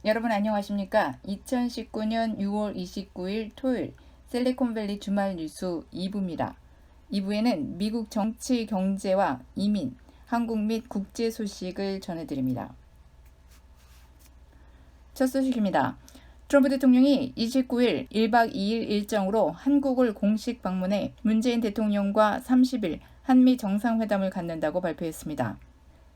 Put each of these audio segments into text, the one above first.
여러분 안녕하십니까? 2019년 6월 29일 토요일 실리콘밸리 주말 뉴스 2부입니다. 2부에는 미국 정치, 경제와 이민, 한국 및 국제 소식을 전해드립니다. 첫 소식입니다. 트럼프 대통령이 29일 1박 2일 일정으로 한국을 공식 방문해 문재인 대통령과 30일 한미 정상회담을 갖는다고 발표했습니다.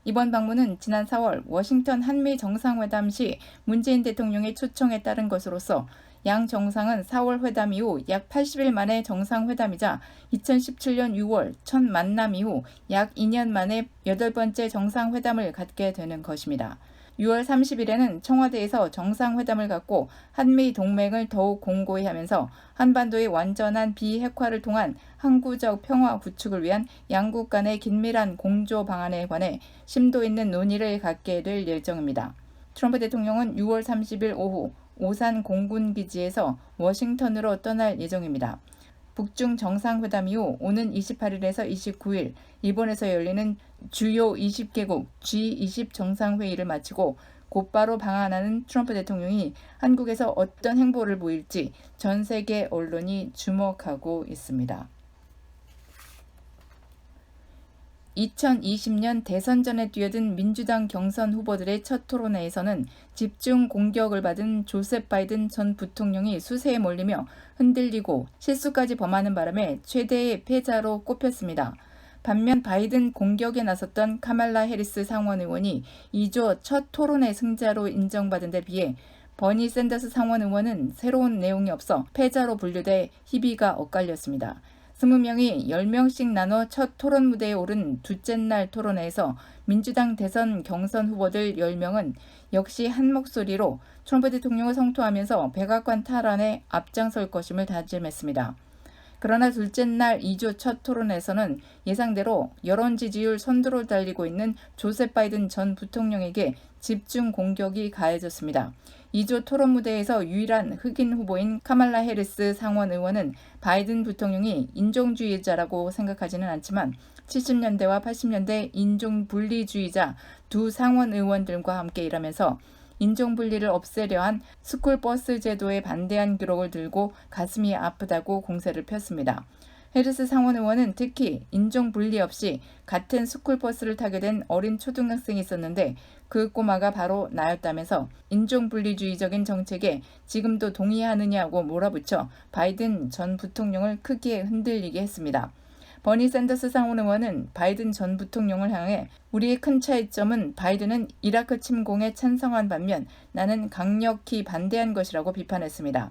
이번 방문은 지난 4월 워싱턴 한미 정상회담 시 문재인 대통령의 초청에 따른 것으로서 양 정상은 4월 회담 이후 약 80일 만에 정상회담이자 2017년 6월 첫 만남 이후 약 2년 만에 8번째 정상회담을 갖게 되는 것입니다. 6월 30일에는 청와대에서 정상회담을 갖고 한미 동맹을 더욱 공고히 하면서 한반도의 완전한 비핵화를 통한 항구적 평화 구축을 위한 양국 간의 긴밀한 공조 방안에 관해 심도 있는 논의를 갖게 될 예정입니다. 트럼프 대통령은 6월 30일 오후 오산 공군기지에서 워싱턴으로 떠날 예정입니다. 북중 정상회담 이후 오는 28일에서 29일 일본에서 열리는 주요 20개국 G20 정상회의를 마치고 곧바로 방한하는 트럼프 대통령이 한국에서 어떤 행보를 보일지 전 세계 언론이 주목하고 있습니다. 2020년 대선 전에 뛰어든 민주당 경선 후보들의 첫 토론회에서는 집중 공격을 받은 조셉 바이든 전 부통령이 수세에 몰리며 흔들리고 실수까지 범하는 바람에 최대의 패자로 꼽혔습니다. 반면 바이든 공격에 나섰던 카말라 해리스 상원 의원이 2조 첫 토론회 승자로 인정받은 데 비해 버니 샌더스 상원 의원은 새로운 내용이 없어 패자로 분류돼 희비가 엇갈렸습니다. 20명이 10명씩 나눠 첫 토론 무대에 오른 둘째 날 토론회에서 민주당 대선 경선 후보들 10명은 역시 한 목소리로 트럼프 대통령을 성토하면서 백악관 탈환에 앞장설 것임을 다짐했습니다. 그러나 둘째 날 2조 첫 토론에서는 예상대로 여론 지지율 선두를 달리고 있는 조셉 바이든 전 부통령에게 집중 공격이 가해졌습니다. 2조 토론 무대에서 유일한 흑인 후보인 카말라 해리스 상원 의원은 바이든 부통령이 인종주의자라고 생각하지는 않지만 70년대와 80년대 인종분리주의자 두 상원 의원들과 함께 일하면서 인종분리를 없애려 한 스쿨버스 제도에 반대한 기록을 들고 가슴이 아프다고 공세를 폈습니다. 해리스 상원 의원은 특히 인종분리 없이 같은 스쿨버스를 타게 된 어린 초등학생이 있었는데 그 꼬마가 바로 나였다면서 인종분리주의적인 정책에 지금도 동의하느냐고 몰아붙여 바이든 전 부통령을 크게 흔들리게 했습니다. 버니 샌더스 상원 의원은 바이든 전 부통령을 향해 우리의 큰 차이점은 바이든은 이라크 침공에 찬성한 반면 나는 강력히 반대한 것이라고 비판했습니다.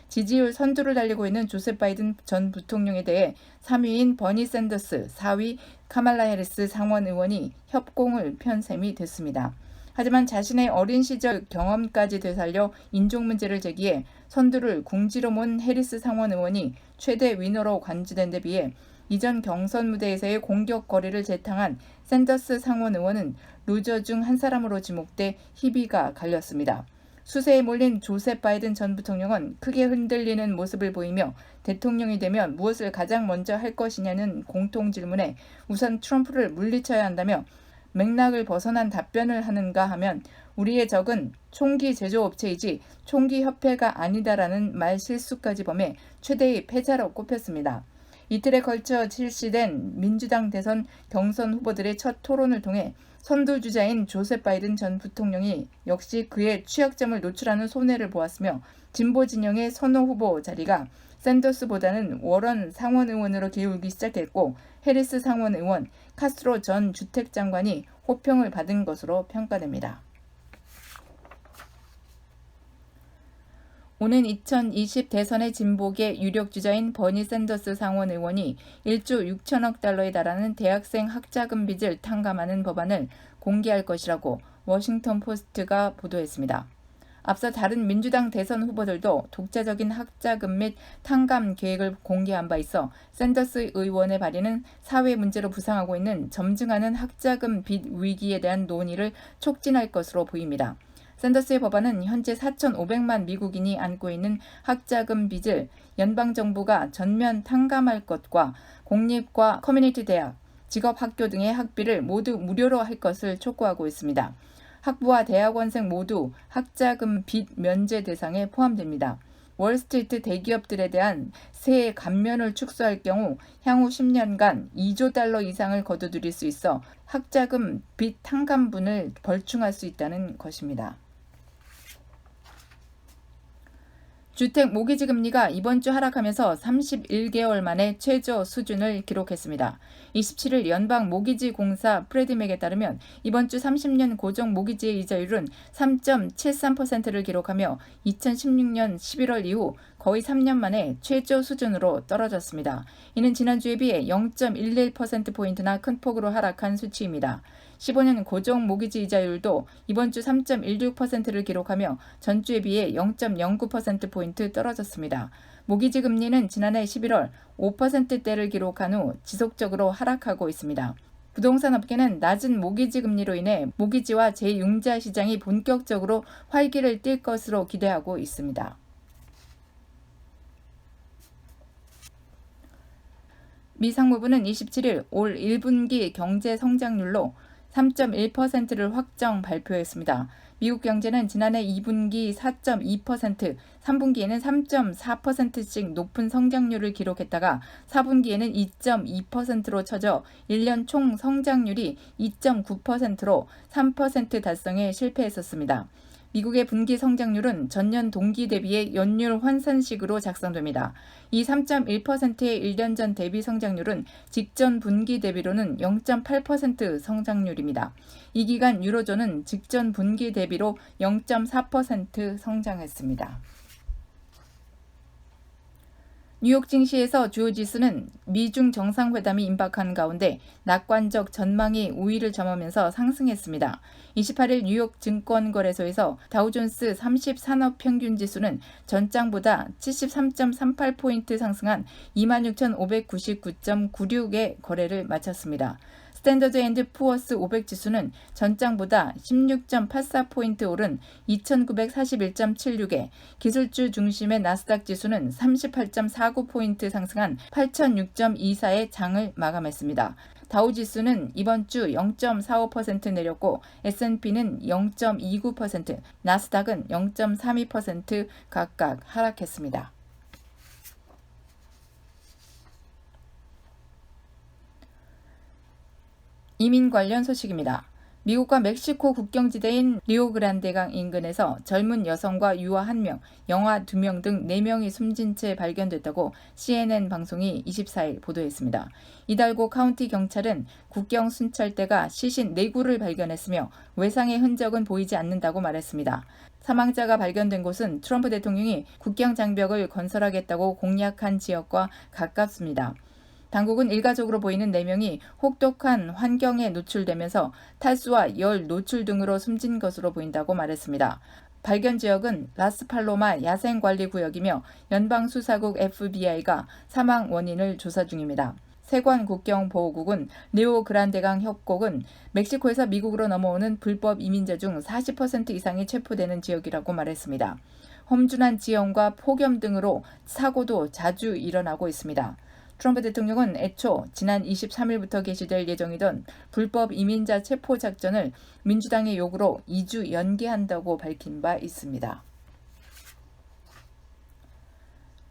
지지율 선두를 달리고 있는 조셉 바이든 전 부통령에 대해 3위인 버니 샌더스, 4위 카말라 해리스 상원 의원이 협공을 편 셈이 됐습니다. 하지만 자신의 어린 시절 경험까지 되살려 인종 문제를 제기해 선두를 궁지로 몬 해리스 상원 의원이 최대 위너로 관주된 데 비해 이전 경선 무대에서의 공격거리를 재탕한 샌더스 상원 의원은 루저 중 한 사람으로 지목돼 희비가 갈렸습니다. 수세에 몰린 조셉 바이든 전 부통령은 크게 흔들리는 모습을 보이며 대통령이 되면 무엇을 가장 먼저 할 것이냐는 공통 질문에 우선 트럼프를 물리쳐야 한다며 맥락을 벗어난 답변을 하는가 하면 우리의 적은 총기 제조업체이지 총기협회가 아니다라는 말 실수까지 범해 최대의 패자로 꼽혔습니다. 이틀에 걸쳐 실시된 민주당 대선 경선 후보들의 첫 토론을 통해 선두주자인 조셉 바이든 전 부통령이 역시 그의 취약점을 노출하는 손해를 보았으며 진보 진영의 선호 후보 자리가 샌더스보다는 워런 상원 의원으로 기울기 시작했고 해리스 상원 의원, 카스트로 전 주택장관이 호평을 받은 것으로 평가됩니다. 오는 2020 대선의 진보계 유력 주자인 버니 샌더스 상원 의원이 1조 6천억 달러에 달하는 대학생 학자금 빚을 탕감하는 법안을 공개할 것이라고 워싱턴 포스트가 보도했습니다. 앞서 다른 민주당 대선 후보들도 독자적인 학자금 및 탕감 계획을 공개한 바 있어 샌더스 의원의 발의는 사회 문제로 부상하고 있는 점증하는 학자금 빚 위기에 대한 논의를 촉진할 것으로 보입니다. 샌더스의 법안은 현재 4,500만 미국인이 안고 있는 학자금 빚을 연방정부가 전면 탕감할 것과 공립과 커뮤니티 대학, 직업학교 등의 학비를 모두 무료로 할 것을 촉구하고 있습니다. 학부와 대학원생 모두 학자금 빚 면제 대상에 포함됩니다. 월스트리트 대기업들에 대한 세액 감면을 축소할 경우 향후 10년간 2조 달러 이상을 거둬들일 수 있어 학자금 빚 탕감분을 벌충할 수 있다는 것입니다. 주택 모기지 금리가 이번 주 하락하면서 31개월 만에 최저 수준을 기록했습니다. 27일 연방 모기지 공사 프레디맥에 따르면 이번 주 30년 고정 모기지의 이자율은 3.73%를 기록하며 2016년 11월 이후 거의 3년 만에 최저 수준으로 떨어졌습니다. 이는 지난주에 비해 0.11%포인트나 큰 폭으로 하락한 수치입니다. 15년 고정 모기지 이자율도 이번 주 3.16%를 기록하며 전주에 비해 0.09%포인트 떨어졌습니다. 모기지 금리는 지난해 11월 5%대를 기록한 후 지속적으로 하락하고 있습니다. 부동산 업계는 낮은 모기지 금리로 인해 모기지와 제6자 시장이 본격적으로 활기를 띨 것으로 기대하고 있습니다. 미 상무부는 27일 올 1분기 경제 성장률로 3.1%를 확정 발표했습니다. 미국 경제는 지난해 2분기 4.2%, 3분기에는 3.4%씩 높은 성장률을 기록했다가 4분기에는 2.2%로 처져 1년 총 성장률이 2.9%로 3% 달성에 실패했었습니다. 미국의 분기 성장률은 전년 동기 대비의 연율 환산식으로 작성됩니다. 이 3.1%의 1년 전 대비 성장률은 직전 분기 대비로는 0.8% 성장률입니다. 이 기간 유로존은 직전 분기 대비로 0.4% 성장했습니다. 뉴욕 증시에서 주요 지수는 미중 정상회담이 임박한 가운데 낙관적 전망이 우위를 점하면서 상승했습니다. 28일 뉴욕 증권거래소에서 다우존스 30산업평균지수는 전장보다 73.38포인트 상승한 26,599.96의 거래를 마쳤습니다. 스탠더드 앤드 푸어스 500 지수는 전장보다 16.84포인트 오른 2,941.76에 기술주 중심의 나스닥 지수는 38.49포인트 상승한 8,006.24의 장을 마감했습니다. 다우지수는 이번 주 0.45% 내렸고 S&P는 0.29%, 나스닥은 0.32% 각각 하락했습니다. 이민 관련 소식입니다. 미국과 멕시코 국경지대인 리오그란데강 인근에서 젊은 여성과 유아 1명, 영아 2명 등 4명이 숨진 채 발견됐다고 CNN 방송이 24일 보도했습니다. 이달고 카운티 경찰은 국경 순찰대가 시신 4구를 발견했으며 외상의 흔적은 보이지 않는다고 말했습니다. 사망자가 발견된 곳은 트럼프 대통령이 국경 장벽을 건설하겠다고 공약한 지역과 가깝습니다. 당국은 일가족으로 보이는 4명이 혹독한 환경에 노출되면서 탈수와 열 노출 등으로 숨진 것으로 보인다고 말했습니다. 발견 지역은 라스팔로마 야생관리구역이며 연방수사국 FBI가 사망 원인을 조사 중입니다. 세관 국경보호국은 리오그란데강 협곡은 멕시코에서 미국으로 넘어오는 불법 이민자 중 40% 이상이 체포되는 지역이라고 말했습니다. 험준한 지형과 폭염 등으로 사고도 자주 일어나고 있습니다. 트럼프 대통령은 애초 지난 23일부터 개시될 예정이던 불법 이민자 체포 작전을 민주당의 요구로 2주 연기한다고 밝힌 바 있습니다.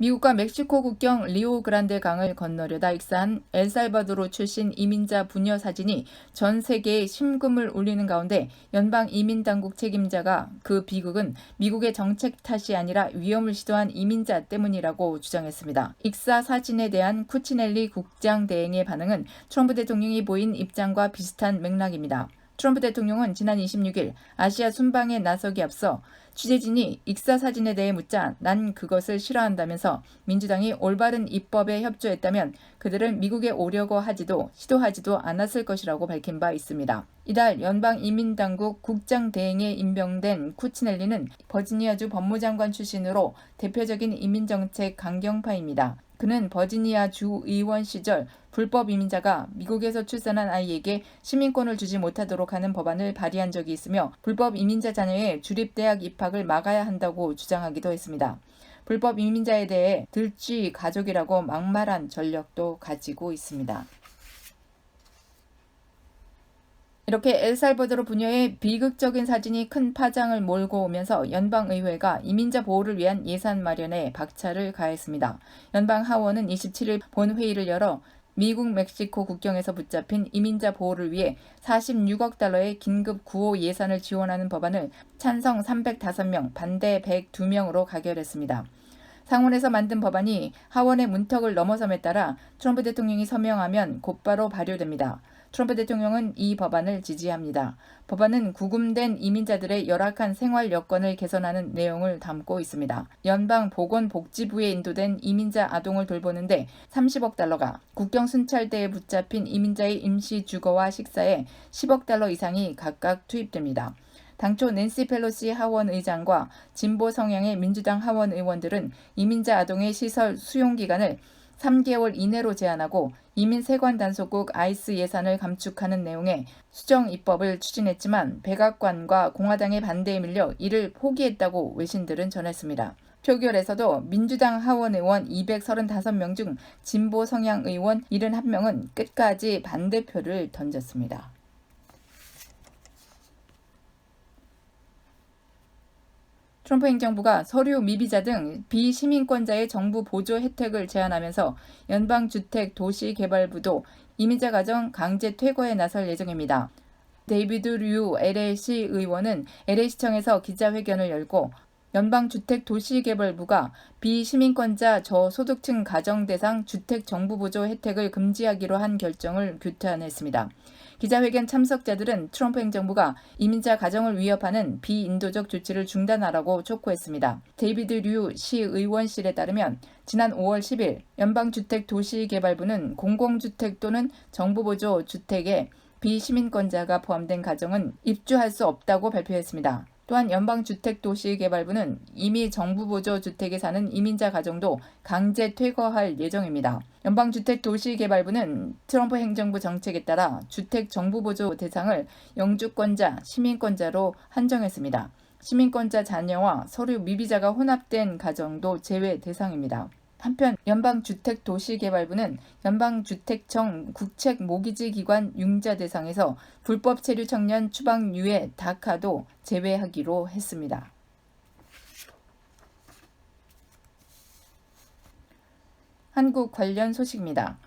미국과 멕시코 국경 리오그란데 강을 건너려다 익사한 엘살바도르 출신 이민자 부녀 사진이 전 세계에 심금을 울리는 가운데 연방 이민당국 책임자가 그 비극은 미국의 정책 탓이 아니라 위험을 시도한 이민자 때문이라고 주장했습니다. 익사 사진에 대한 쿠치넬리 국장 대행의 반응은 트럼프 대통령이 보인 입장과 비슷한 맥락입니다. 트럼프 대통령은 지난 26일 아시아 순방에 나서기 앞서 취재진이 익사 사진에 대해 묻자 난 그것을 싫어한다면서 민주당이 올바른 입법에 협조했다면 그들은 미국에 오려고 시도하지도 않았을 것이라고 밝힌 바 있습니다. 이달 연방이민당국 국장 대행에 임명된 쿠치넬리는 버지니아주 법무장관 출신으로 대표적인 이민정책 강경파입니다. 그는 버지니아 주 의원 시절 불법 이민자가 미국에서 출산한 아이에게 시민권을 주지 못하도록 하는 법안을 발의한 적이 있으며 불법 이민자 자녀의 주립대학 입학을 막아야 한다고 주장하기도 했습니다. 불법 이민자에 대해 들쥐 가족이라고 막말한 전력도 가지고 있습니다. 이렇게 엘살바도르 부녀의 비극적인 사진이 큰 파장을 몰고 오면서 연방의회가 이민자 보호를 위한 예산 마련에 박차를 가했습니다. 연방 하원은 27일 본회의를 열어 미국 멕시코 국경에서 붙잡힌 이민자 보호를 위해 46억 달러의 긴급 구호 예산을 지원하는 법안을 찬성 305명, 반대 102명으로 가결했습니다. 상원에서 만든 법안이 하원의 문턱을 넘어섬에 따라 트럼프 대통령이 서명하면 곧바로 발효됩니다. 트럼프 대통령은 이 법안을 지지합니다. 법안은 구금된 이민자들의 열악한 생활 여건을 개선하는 내용을 담고 있습니다. 연방 보건복지부에 인도된 이민자 아동을 돌보는데 30억 달러가, 국경 순찰대에 붙잡힌 이민자의 임시 주거와 식사에 10억 달러 이상이 각각 투입됩니다. 당초 낸시 펠로시 하원 의장과 진보 성향의 민주당 하원 의원들은 이민자 아동의 시설 수용 기간을 3개월 이내로 제한하고 이민 세관 단속국 아이스 예산을 감축하는 내용의 수정 입법을 추진했지만 백악관과 공화당의 반대에 밀려 이를 포기했다고 외신들은 전했습니다. 표결에서도 민주당 하원 의원 235명 중 진보 성향 의원 71명은 끝까지 반대표를 던졌습니다. 트럼프 행정부가 서류 미비자 등 비시민권자의 정부 보조 혜택을 제한하면서 연방주택도시개발부도 이민자 가정 강제 퇴거에 나설 예정입니다. 데이비드 류 LA시 의원은 LA시청에서 기자회견을 열고 연방주택도시개발부가 비시민권자 저소득층 가정 대상 주택 정부 보조 혜택을 금지하기로 한 결정을 규탄했습니다. 기자회견 참석자들은 트럼프 행정부가 이민자 가정을 위협하는 비인도적 조치를 중단하라고 촉구했습니다. 데이비드 류 시 의원실에 따르면 지난 5월 10일 연방주택도시개발부는 공공주택 또는 정부보조 주택에 비시민권자가 포함된 가정은 입주할 수 없다고 발표했습니다. 또한 연방주택도시개발부는 이미 정부보조 주택에 사는 이민자 가정도 강제 퇴거할 예정입니다. 연방주택도시개발부는 트럼프 행정부 정책에 따라 주택 정부보조 대상을 영주권자, 시민권자로 한정했습니다. 시민권자 자녀와 서류 미비자가 혼합된 가정도 제외 대상입니다. 한편 연방주택도시개발부는 연방주택청 국책모기지기관 융자 대상에서 불법 체류 청년 추방유예 다카도 제외하기로 했습니다. 한국 관련 소식입니다.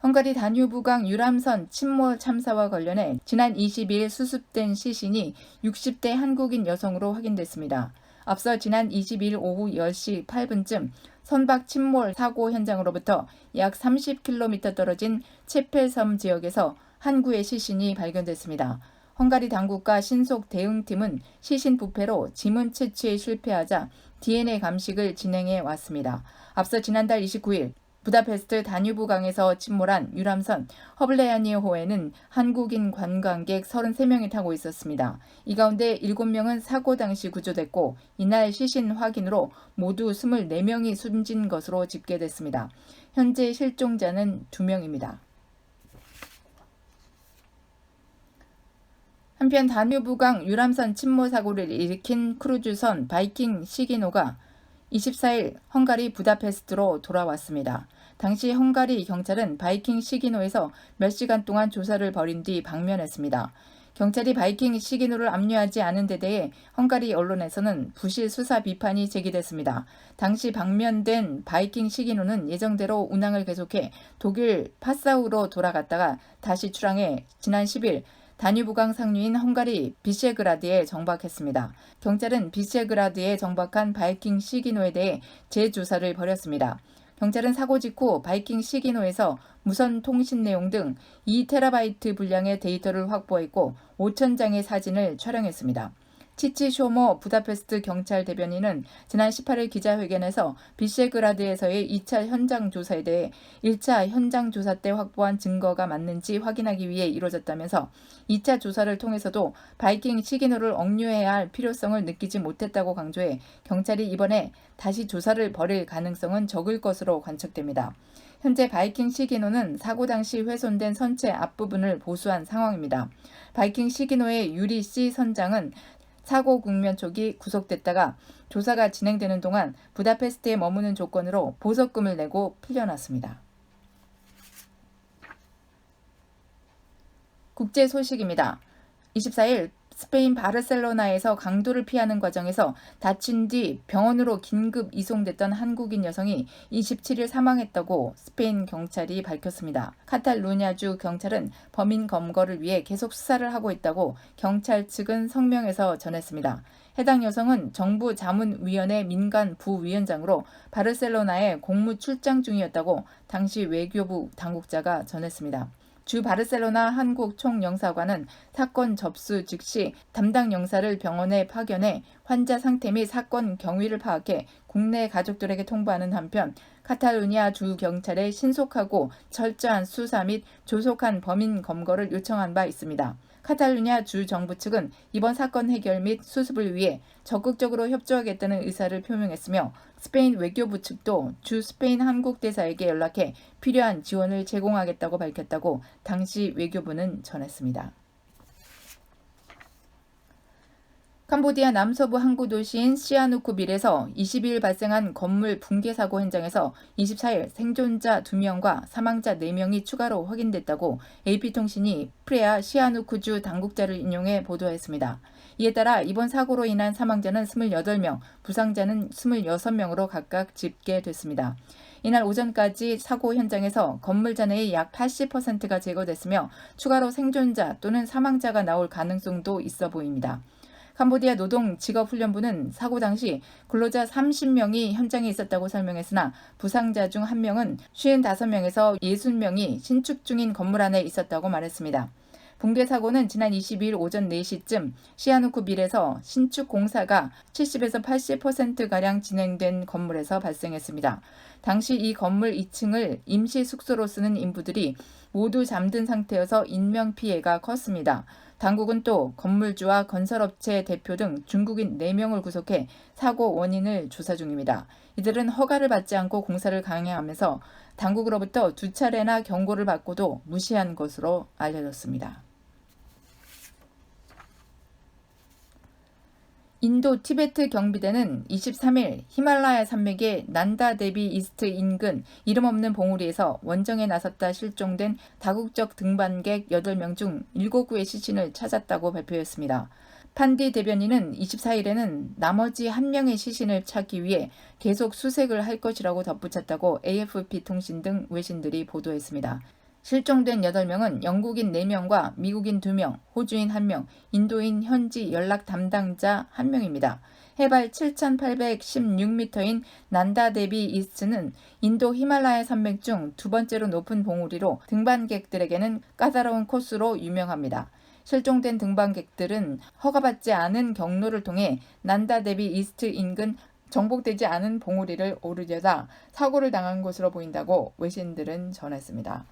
헝가리 다뉴브강 유람선 침몰 참사와 관련해 지난 22일 수습된 시신이 60대 한국인 여성으로 확인됐습니다. 앞서 지난 22일 오후 10시 8분쯤 선박 침몰 사고 현장으로부터 약 30km 떨어진 체펠섬 지역에서 한 구의 시신이 발견됐습니다. 헝가리 당국과 신속 대응팀은 시신 부패로 지문 채취에 실패하자 DNA 감식을 진행해 왔습니다. 앞서 지난달 29일 부다페스트 다뉴브강에서 침몰한 유람선 허블레아니호에는 한국인 관광객 33명이 타고 있었습니다. 이 가운데 7명은 사고 당시 구조됐고 이날 시신 확인으로 모두 24명이 숨진 것으로 집계됐습니다. 현재 실종자는 2명입니다. 한편 다뉴브강 유람선 침몰 사고를 일으킨 크루즈선 바이킹 시기노가 24일 헝가리 부다페스트로 돌아왔습니다. 당시 헝가리 경찰은 바이킹 시기노에서 몇 시간 동안 조사를 벌인 뒤 방면했습니다. 경찰이 바이킹 시기노를 압류하지 않은 데 대해 헝가리 언론에서는 부실 수사 비판이 제기됐습니다. 당시 방면된 바이킹 시기노는 예정대로 운항을 계속해 독일 파사우로 돌아갔다가 다시 출항해 지난 10일 다뉴브강 상류인 헝가리 비셰그라드에 정박했습니다. 경찰은 비셰그라드에 정박한 바이킹 시기노에 대해 재조사를 벌였습니다. 경찰은 사고 직후 바이킹 시기노에서 무선 통신 내용 등 2TB 분량의 데이터를 확보했고 5,000장의 사진을 촬영했습니다. 치치 쇼모 부다페스트 경찰 대변인은 지난 18일 기자회견에서 비셰그라드에서의 2차 현장 조사에 대해 1차 현장 조사 때 확보한 증거가 맞는지 확인하기 위해 이루어졌다면서 2차 조사를 통해서도 바이킹 시기노를 억류해야 할 필요성을 느끼지 못했다고 강조해 경찰이 이번에 다시 조사를 벌일 가능성은 적을 것으로 관측됩니다. 현재 바이킹 시기노는 사고 당시 훼손된 선체 앞부분을 보수한 상황입니다. 바이킹 시기노의 유리 C 선장은 사고 국면 초기 구속됐다가 조사가 진행되는 동안 부다페스트에 머무는 조건으로 보석금을 내고 풀려났습니다. 국제 소식입니다. 24일 스페인 바르셀로나에서 강도를 피하는 과정에서 다친 뒤 병원으로 긴급 이송됐던 한국인 여성이 27일 사망했다고 스페인 경찰이 밝혔습니다. 카탈루냐주 경찰은 범인 검거를 위해 계속 수사를 하고 있다고 경찰 측은 성명에서 전했습니다. 해당 여성은 정부 자문위원회 민간 부위원장으로 바르셀로나에 공무 출장 중이었다고 당시 외교부 당국자가 전했습니다. 주 바르셀로나 한국 총영사관은 사건 접수 즉시 담당 영사를 병원에 파견해 환자 상태 및 사건 경위를 파악해 국내 가족들에게 통보하는 한편 카탈루냐 주 경찰에 신속하고 철저한 수사 및 조속한 범인 검거를 요청한 바 있습니다. 카탈루냐 주 정부 측은 이번 사건 해결 및 수습을 위해 적극적으로 협조하겠다는 의사를 표명했으며 스페인 외교부 측도 주 스페인 한국 대사에게 연락해 필요한 지원을 제공하겠다고 밝혔다고 당시 외교부는 전했습니다. 캄보디아 남서부 항구 도시인 시아누쿠빌에서 22일 발생한 건물 붕괴 사고 현장에서 24일 생존자 2명과 사망자 4명이 추가로 확인됐다고 AP통신이 프레아 시아누쿠주 당국자를 인용해 보도했습니다. 이에 따라 이번 사고로 인한 사망자는 28명, 부상자는 26명으로 각각 집계됐습니다. 이날 오전까지 사고 현장에서 건물 잔해의 약 80%가 제거됐으며 추가로 생존자 또는 사망자가 나올 가능성도 있어 보입니다. 캄보디아 노동직업훈련부는 사고 당시 근로자 30명이 현장에 있었다고 설명했으나 부상자 중 1명은 55명에서 60명이 신축 중인 건물 안에 있었다고 말했습니다. 붕괴 사고는 지난 22일 오전 4시쯤 시아누쿠빌에서 신축 공사가 70에서 80%가량 진행된 건물에서 발생했습니다. 당시 이 건물 2층을 임시 숙소로 쓰는 인부들이 모두 잠든 상태여서 인명피해가 컸습니다. 당국은 또 건물주와 건설업체 대표 등 중국인 4명을 구속해 사고 원인을 조사 중입니다. 이들은 허가를 받지 않고 공사를 강행하면서 당국으로부터 2차례나 경고를 받고도 무시한 것으로 알려졌습니다. 인도 티베트 경비대는 23일 히말라야 산맥의 난다 데비 이스트 인근 이름 없는 봉우리에서 원정에 나섰다 실종된 다국적 등반객 8명 중 7구의 시신을 찾았다고 발표했습니다. 판디 대변인은 24일에는 나머지 1명의 시신을 찾기 위해 계속 수색을 할 것이라고 덧붙였다고 AFP-통신 등 외신들이 보도했습니다. 실종된 8명은 영국인 4명과 미국인 2명, 호주인 1명, 인도인 현지 연락 담당자 1명입니다. 해발 7,816m인 난다 데비 이스트는 인도 히말라야 산맥 중 2번째로 높은 봉우리로 등반객들에게는 까다로운 코스로 유명합니다. 실종된 등반객들은 허가받지 않은 경로를 통해 난다 데비 이스트 인근 정복되지 않은 봉우리를 오르려다 사고를 당한 것으로 보인다고 외신들은 전했습니다.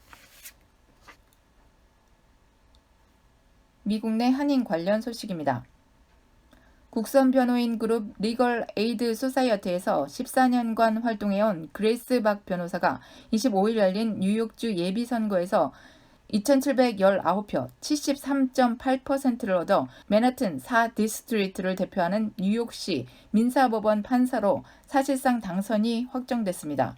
미국 내 한인 관련 소식입니다. 국선 변호인 그룹 리걸 에이드 소사이어티에서 14년간 활동해온 그레이스 박 변호사가 25일 열린 뉴욕주 예비선거에서 2,719표 73.8%를 얻어 맨하튼 4디스트리트를 대표하는 뉴욕시 민사법원 판사로 사실상 당선이 확정됐습니다.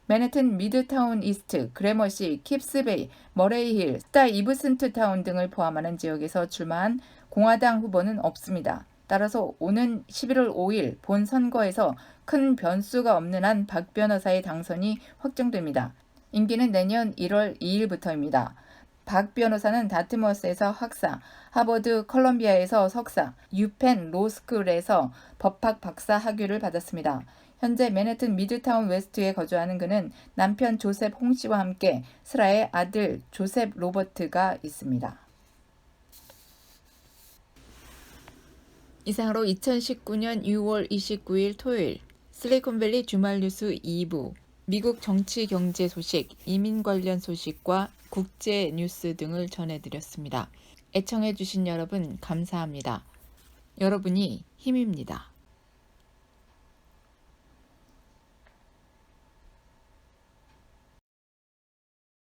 맨해튼 미드타운 이스트, 그래머시, 킵스베이, 머레이힐, 스타 이브슨트 타운 등을 포함하는 지역에서 출마한 공화당 후보는 없습니다. 따라서 오는 11월 5일 본 선거에서 큰 변수가 없는 한 박 변호사의 당선이 확정됩니다. 임기는 내년 1월 2일부터입니다. 박 변호사는 다트머스에서 학사, 하버드 컬럼비아에서 석사, 유펜 로스쿨에서 법학 박사 학위를 받았습니다. 현재 맨해튼 미드타운 웨스트에 거주하는 그는 남편 조셉 홍 씨와 함께 슬아의 아들 조셉 로버트가 있습니다. 이상으로 2019년 6월 29일 토요일 실리콘밸리 주말 뉴스 2부, 미국 정치 경제 소식, 이민 관련 소식과 국제 뉴스 등을 전해드렸습니다. 애청해주신 여러분 감사합니다. 여러분이 힘입니다.